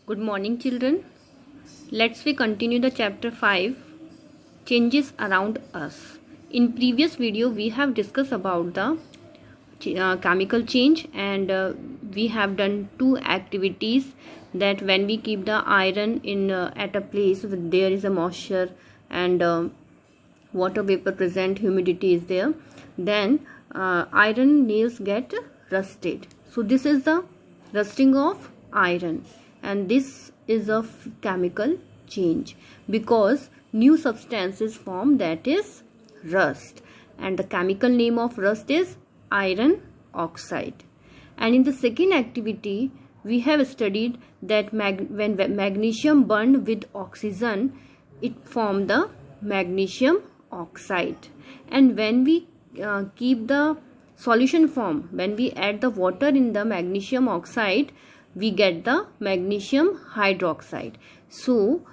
Good morning, children. Let's we continue the chapter 5, changes around us. In previous video, we have discussed about the chemical change, and we have done two activities. That when we keep the iron in at a place where there is a moisture and water vapor present, humidity is there, then iron nails get rusted. So this is the rusting of iron, and this is a chemical change because new substance is formed, that is rust, and the chemical name of rust is iron oxide. And in the second activity, we have studied that when magnesium burned with oxygen, it formed the magnesium oxide. And when we keep the solution form, when we add the water in the magnesium oxide, we get the magnesium hydroxide. So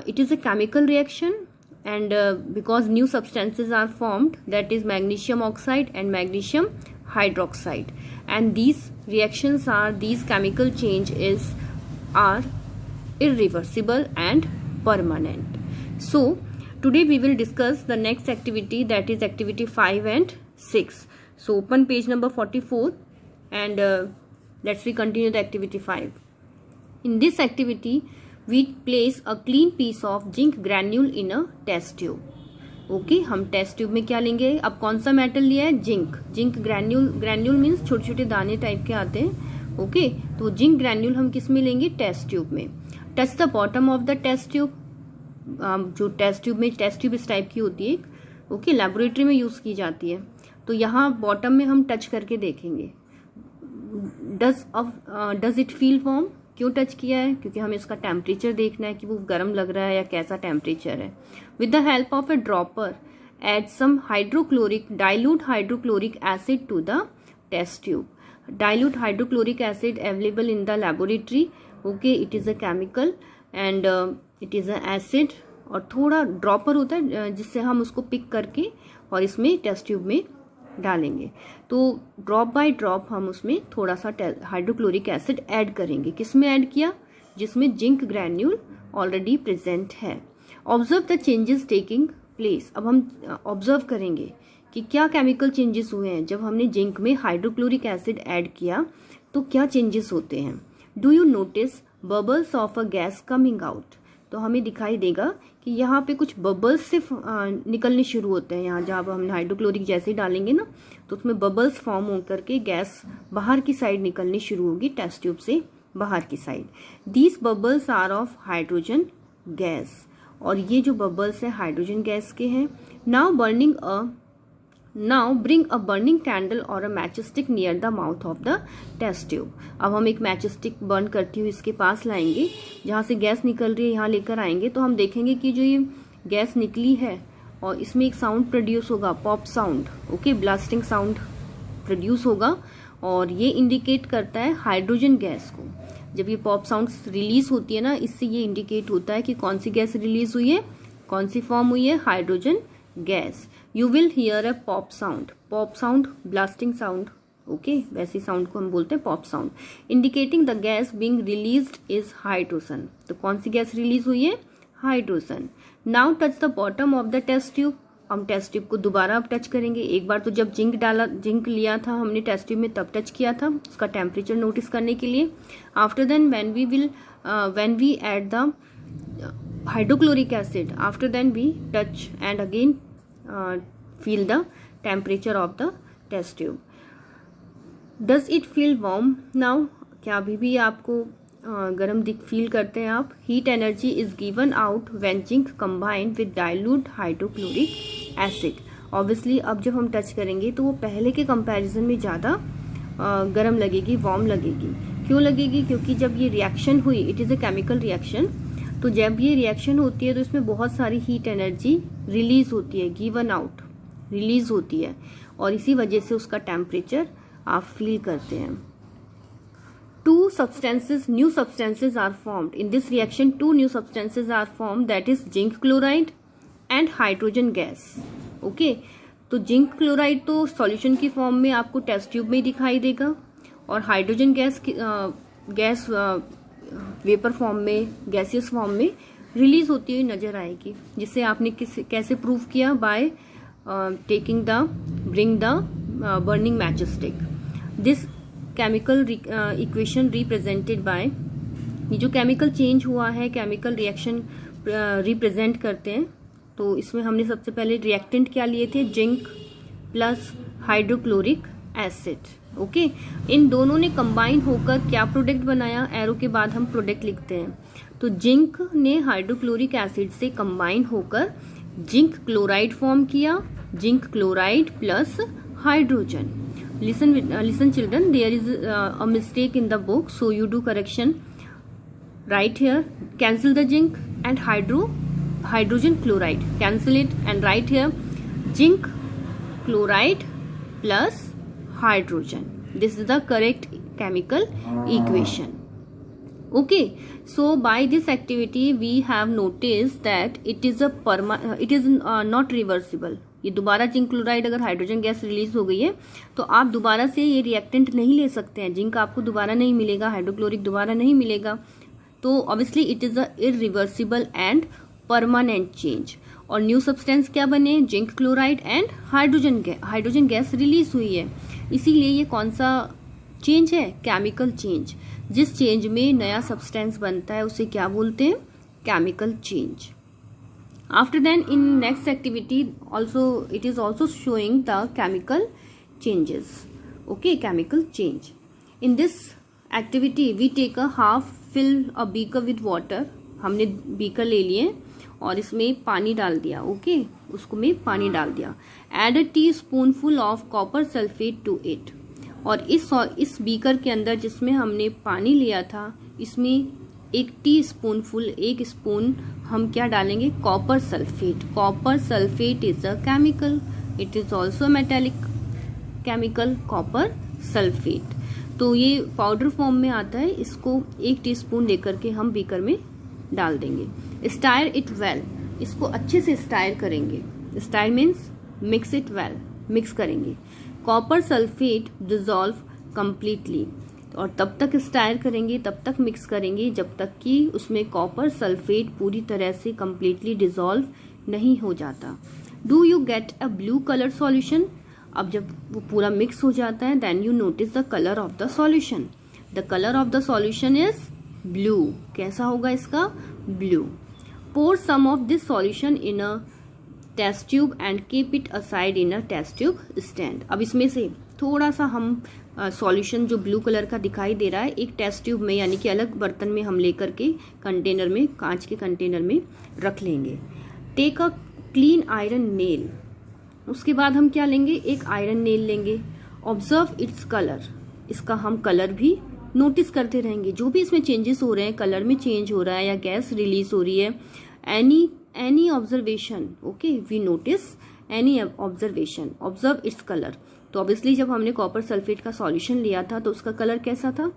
it is a chemical reaction, and because new substances are formed, that is magnesium oxide and magnesium hydroxide, and these reactions are, these chemical changes are irreversible and permanent. So today we will discuss the next activity, that is activity 5 and 6. So open page number 44 and let's continue the activity 5. In this activity, we place a clean piece of zinc granule in a test tube. Okay हम test tube में क्या लेंगे? अब कौन सा metal लिया है? Zinc. Zinc granule means छोटे छोटे दाने टाइप के आते हैं. ओके तो जिंक ग्रैन्यूल हम किस में लेंगे? टेस्ट ट्यूब में. Touch the bottom of the test tube. जो टेस्ट ट्यूब में, टेस्ट ट्यूब इस टाइप की होती है, ओके लेबोरेटरी में यूज की जाती है. तो यहाँ बॉटम में हम टच करके देखेंगे. Does it feel warm? क्यों टच किया है? क्योंकि हमें इसका टेम्परेचर देखना है कि वो गर्म लग रहा है या कैसा टेम्परेचर है. With the help of a dropper add some dilute hydrochloric acid to the test tube. Dilute hydrochloric acid available in the laboratory. Okay it is a chemical and it is a acid, और थोड़ा dropper होता है जिससे हम उसको pick करके और इसमें टेस्ट ट्यूब में डालेंगे. तो ड्रॉप बाय ड्रॉप हम उसमें थोड़ा सा हाइड्रोक्लोरिक एसिड ऐड करेंगे. किसमें ऐड किया? जिसमें जिंक ग्रैन्यूल ऑलरेडी प्रेजेंट है. Observe the changes taking place. अब हम ऑब्जर्व करेंगे कि क्या केमिकल चेंजेस हुए हैं. जब हमने जिंक में हाइड्रोक्लोरिक एसिड ऐड किया तो क्या चेंजेस होते हैं. Do you notice bubbles of a gas coming out. तो हमें दिखाई देगा कि यहाँ पे कुछ बबल्स से निकलने शुरू होते हैं. यहाँ जहाँ हम हाइड्रोक्लोरिक जैसे डालेंगे ना, तो उसमें बबल्स फॉर्म होकर के गैस बाहर की साइड निकलनी शुरू होगी, टेस्ट ट्यूब से बाहर की side. These bubbles are of hydrogen gas, और ये जो बबल्स है हाइड्रोजन गैस के हैं. Now bring a burning candle और a match stick near the mouth of the test tube. अब हम एक मैच स्टिक बर्न करती हुई इसके पास लाएंगे, जहाँ से गैस निकल रही है यहाँ लेकर आएंगे. तो हम देखेंगे कि जो ये गैस निकली है और इसमें एक साउंड प्रोड्यूस होगा, pop sound. Okay blasting sound produce होगा, और ये इंडिकेट करता है हाइड्रोजन गैस को. जब ये पॉप साउंड रिलीज होती है ना, इससे ये इंडिकेट होता है कि कौन सी गैस रिलीज हुई है, कौन सी फॉर्म हुई है, hydrogen gas. You will hear a pop sound. Pop sound blasting sound, okay वैसी साउंड को हम बोलते हैं pop sound. Indicating the gas being released is hydrogen. तो कौन सी गैस रिलीज हुई है? Hydrogen. Now touch the bottom of the test tube. हम टेस्ट ट्यूब को दोबारा अब टच करेंगे. एक बार तो जब जिंक लिया था हमने टेस्ट ट्यूब में, तब टच किया था उसका टेम्परेचर नोटिस करने के लिए. After then when we add the hydrochloric acid, after then we touch and again feel the temperature of the test tube. Does it feel warm now? क्या अभी भी आपको गर्म फील करते हैं आप? Heat energy is given out when zinc combined with dilute hydrochloric acid. Obviously अब जब हम टच करेंगे तो वो पहले के कंपैरिजन में ज़्यादा गर्म लगेगी, वार्म लगेगी. क्यों लगेगी? क्योंकि जब ये रिएक्शन हुई, it is a chemical reaction, तो जब ये रिएक्शन होती है तो इसमें बहुत सारी हीट एनर्जी रिलीज होती है, गिवन आउट रिलीज होती है, और इसी वजह से उसका टेम्परेचर आप फील करते हैं. New substances are formed. In this reaction, 2 new substances are formed, that is zinc chloride and hydrogen gas. Okay, तो जिंक क्लोराइड तो सॉल्यूशन की फॉर्म में आपको टेस्ट ट्यूब में ही दिखाई देगा, और हाइड्रोजन गैस वेपर फॉर्म में, गैसियस फॉर्म में रिलीज होती हुई नजर आएगी, जिसे आपने कैसे प्रूव किया? By taking the bring the burning match stick. This chemical equation represented by, ये जो केमिकल चेंज हुआ है, केमिकल रिएक्शन रिप्रेजेंट करते हैं। तो इसमें हमने सबसे पहले रिएक्टेंट क्या लिए थे? Zinc plus hydrochloric acid. Okay, इन दोनों ने कंबाइन होकर क्या प्रोडक्ट बनाया? एरो के बाद हम प्रोडक्ट लिखते हैं। तो जिंक ने हाइड्रोक्लोरिक एसिड से कंबाइन होकर जिंक क्लोराइड फॉर्म किया, zinc chloride plus hydrogen. Listen children, there is a mistake in the book, so you do correction. Write here, cancel the zinc and hydrogen chloride, cancel it and write here zinc chloride plus hydrogen. This is the correct chemical equation. Okay, so by this activity we have noticed that it is not reversible. ये दोबारा zinc chloride, अगर hydrogen gas release हो गई है तो आप दोबारा से ये रिएक्टेंट नहीं ले सकते हैं। जिंक आपको दोबारा नहीं मिलेगा, हाइड्रोक्लोरिक दोबारा नहीं मिलेगा। तो obviously it is a irreversible and permanent change. और न्यू सब्सटेंस क्या बने? Zinc chloride and hydrogen gas release हुई है। इसीलिए ये कौन सा चेंज है? Chemical change. जिस चेंज में नया सब्सटेंस बनता है उसे क्या बोलते हैं? Chemical change. After then in next activity also it is also showing the chemical changes. Okay, chemical change. In this activity we take a half fill a beaker with water. हमने beaker ले लिए और इसमें पानी डाल दिया। Okay, उसको में पानी डाल दिया। Add a teaspoonful of copper sulphate to it. और इस बीकर के अंदर जिसमें हमने पानी लिया था, इसमें एक टीस्पूनफुल, एक स्पून हम क्या डालेंगे? Copper sulphate. Copper sulphate is a chemical, it is also metallic chemical, copper sulphate. तो ये पाउडर फॉर्म में आता है। इसको 1 टीस्पून लेकर के हम बीकर में डाल देंगे। स्टायर इट वेल, इसको अच्छे से स्टायर करेंगे। Stair means mix it well, mix करेंगे। कॉपर सल्फेट डिजॉल्व कंप्लीटली, और तब तक स्टायर करेंगे, तब तक मिक्स करेंगे जब तक कि उसमें कॉपर सल्फेट पूरी तरह से कंप्लीटली डिजॉल्व नहीं हो जाता। Do you get a blue colour solution? अब जब वो पूरा मिक्स हो जाता है, then you notice the colour of the solution. The colour of the solution is blue. कैसा होगा इसका? Blue. Pour some of this solution in a test tube and keep it aside in a test tube stand. अब इसमें से थोड़ा सा हम solution जो ब्लू कलर का दिखाई दे रहा है एक टेस्ट ट्यूब में, यानी कि अलग बर्तन में हम लेकर के कंटेनर में, कांच के कंटेनर में रख लेंगे। Take a clean iron nail. उसके बाद हम क्या लेंगे? एक आयरन नेल लेंगे। ऑब्जर्व इट्स कलर, इसका हम कलर भी नोटिस करते रहेंगे। जो भी इसमें चेंजेस हो रहे हैं, कलर में चेंज हो रहा है या गैस रिलीज हो रही है, any observation, okay, we notice any observation, observe its colour. तो ऑब्वियसली जब हमने कॉपर सल्फेट का सॉल्यूशन लिया था तो उसका कलर कैसा था?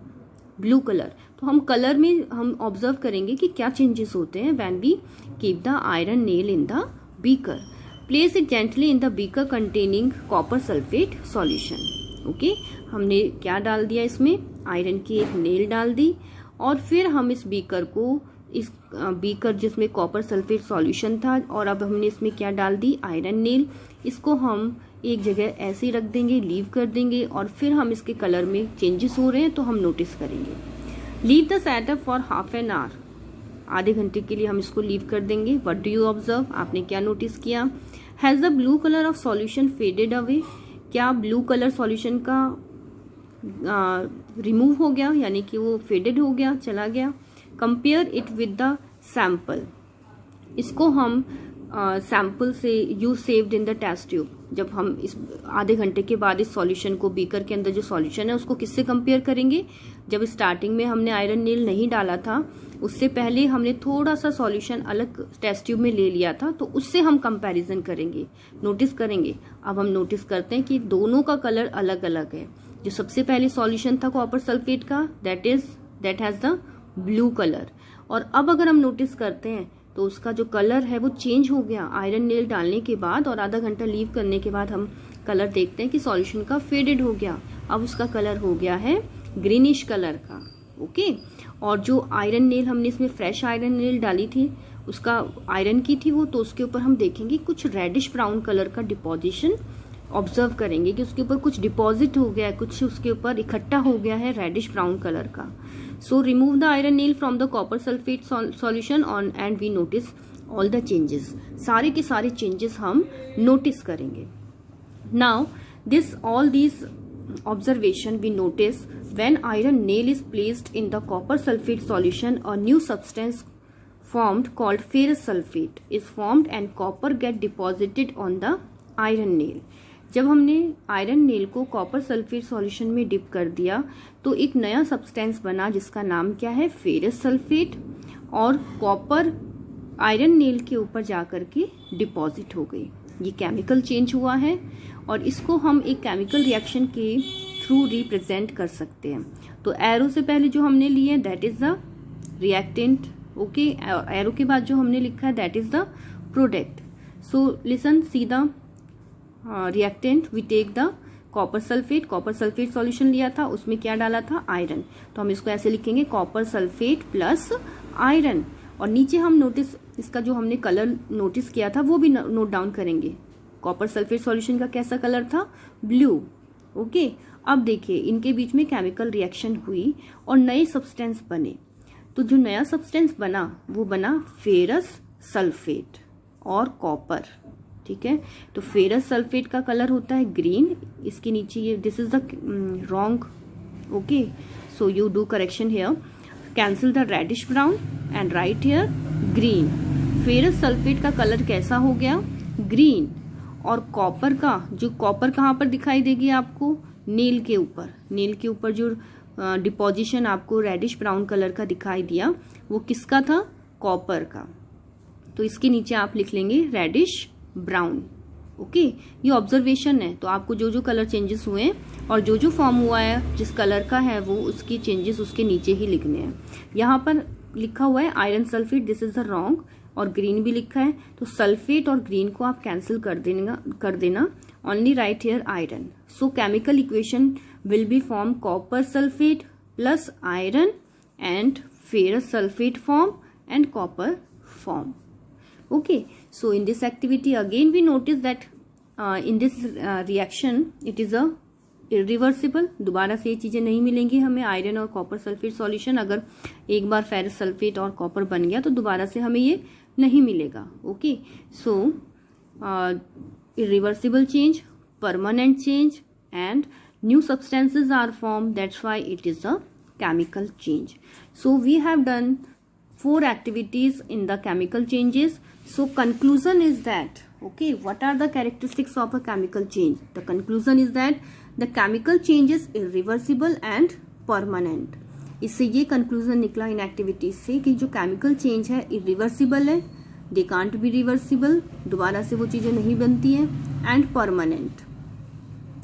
Blue colour. तो हम कलर में हम ऑब्जर्व करेंगे कि क्या चेंजेस होते हैं when we keep the iron nail in the beaker. Place it gently in the beaker containing copper sulphate solution. Okay, हमने क्या डाल दिया इसमें? आयरन की एक नेल डाल दी। और फिर हम इस बीकर को, इस बीकर जिसमें कॉपर सल्फेट सॉल्यूशन था, और अब हमने इसमें क्या डाल दी? Iron nail. इसको हम एक जगह ऐसे ही रख देंगे, लीव कर देंगे, और फिर हम इसके कलर में चेंजेस हो रहे हैं तो हम नोटिस करेंगे। Leave the setup for half an hour, आधे घंटे के लिए हम इसको लीव कर देंगे। What do you observe? आपने क्या नोटिस किया? Has the blue colour of solution faded away? क्या ब्लू कलर सॉल्यूशन का रिमूव हो गया, यानी कि वो फेडेड हो गया, चला गया। Compare it with the sample, इसको हम सैंपल से you saved in the test tube. जब हम इस आधे घंटे के बाद इस सॉल्यूशन को, बीकर के अंदर जो सॉल्यूशन है उसको किससे कंपेयर करेंगे? जब स्टार्टिंग में हमने आयरन नेल नहीं डाला था, उससे पहले हमने थोड़ा सा सॉल्यूशन अलग टेस्ट ट्यूब में ले लिया था, तो उससे हम कंपैरिजन करेंगे, नोटिस करेंगे। अब हम नोटिस करते हैं कि दोनों का कलर अलग अलग है। जो सबसे पहले सॉल्यूशन था कॉपर सल्फेट का, that has the blue colour, और अब अगर हम नोटिस करते हैं तो उसका जो कलर है वो चेंज हो गया आयरन नेल डालने के बाद, और आधा घंटा लीव करने के बाद हम कलर देखते हैं कि सॉल्यूशन का फेडेड हो गया। अब उसका कलर हो गया है ग्रीनिश कलर का। ओके। और जो आयरन नेल हमने इसमें फ्रेश आयरन नेल डाली थी, उसका आयरन की थी वो, तो उसके ऊपर हम देखेंगे कुछ रेडिश ब्राउन कलर का डिपॉजिशन ऑब्जर्व करेंगे कि उसके ऊपर कुछ डिपॉजिट हो गया है, कुछ उसके ऊपर इकट्ठा हो गया है रेडिश ब्राउन कलर का। So remove the iron nail from the copper sulphate solution on and we notice all the changes. सारे के सारे चेंजेस हम नोटिस करेंगे। Now this all these observation we notice when iron nail is placed in the copper sulfate solution, a new substance formed called ferrous sulfate is formed and copper get deposited on the iron nail। जब हमने iron nail को copper sulphate solution में dip कर दिया तो एक नया substance बना जिसका नाम क्या है, फेरस सल्फेट, और कॉपर आयरन नेल के ऊपर जाकर के डिपॉजिट हो गई। ये केमिकल चेंज हुआ है और इसको हम एक केमिकल रिएक्शन के थ्रू रिप्रेजेंट कर सकते हैं। तो एरो से पहले जो हमने लिए that is the reactant, okay. Arrow के बाद जो हमने लिखा है that is the product. So listen, see the reactant, we take the copper sulphate solution लिया था, उसमें क्या डाला था, आयरन। तो हम इसको ऐसे लिखेंगे कॉपर सल्फेट प्लस आयरन। और नीचे हम नोटिस इसका जो हमने कलर नोटिस किया था वो भी नोट डाउन करेंगे। कॉपर सल्फेट सॉल्यूशन का कैसा कलर था, ब्लू, ओके। अब देखिए इनके बीच में केमिकल रिएक्शन हुई और नए सब्सटेंस बने। तो जो नया सब्सटेंस बना वो बना फेरस सल्फेट और कॉपर, ठीक है। तो फेरस सल्फेट का कलर होता है ग्रीन, इसके नीचे ये this is the wrong, okay. So you do correction here, cancel the reddish brown and write here green. Ferrous sulphate का कलर कैसा हो गया, ग्रीन। और कॉपर का, जो कॉपर कहाँ पर दिखाई देगी आपको, नेल के ऊपर जो डिपोजिशन आपको रेडिश ब्राउन कलर का दिखाई दिया वो किसका था, कॉपर का। तो इसके नीचे आप लिख लेंगे रेडिश ब्राउन, ओके। ये ऑब्जर्वेशन है, तो आपको जो जो कलर चेंजेस हुए और जो जो फॉर्म हुआ है जिस कलर का है वो उसकी चेंजेस उसके नीचे ही लिखने हैं। यहाँ पर लिखा हुआ है iron sulphate, this is the wrong, और ग्रीन भी लिखा है, तो सल्फेट और ग्रीन को आप कैंसिल कर देना, only right here iron. So chemical equation will be form copper sulphate plus iron and ferrous sulphate form and copper form, okay। So in this activity again we notice that in this reaction it is a irreversible, दोबारा से ये चीजें नहीं मिलेंगी हमें, iron और copper sulphate solution. अगर एक बार फेरस सल्फेट और कॉपर बन गया तो दोबारा से हमें ये नहीं मिलेगा, okay. So irreversible change, permanent change and new substances are formed, that's why it is a chemical change। So we have done 4 activities in the chemical changes। So conclusion is that, okay, what are the characteristics of a chemical change? The conclusion is that the chemical change is irreversible and permanent। इससे ये conclusion निकला इन activities से कि जो chemical change है irreversible है, they can't be reversible, दोबारा से वो चीजें नहीं बनती हैं, and permanent,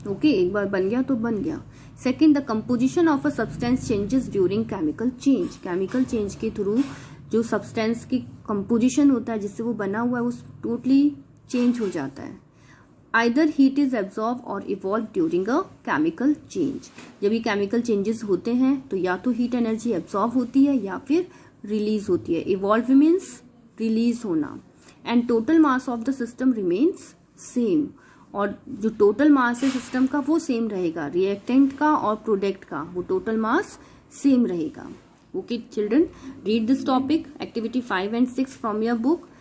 okay, एक बार बन गया तो बन गया। Second, the composition of a substance changes during chemical change। chemical change के थ्रू जो सब्सटेंस की कंपोजिशन होता है जिससे वो बना हुआ है वो टोटली चेंज हो जाता है। आइदर हीट इज एब्जॉर्ब और evolve during a chemical change. जब ये केमिकल चेंजेस होते हैं तो या तो हीट एनर्जी एब्जॉर्ब होती है या फिर रिलीज होती है। इवॉल्व मीन्स रिलीज होना। And total mass of the system remains same, और जो टोटल मास है सिस्टम का वो सेम रहेगा, रिएक्टेंट का और प्रोडक्ट का वो टोटल मास सेम रहेगा। Okay children, read this topic activity 5 and 6 from your book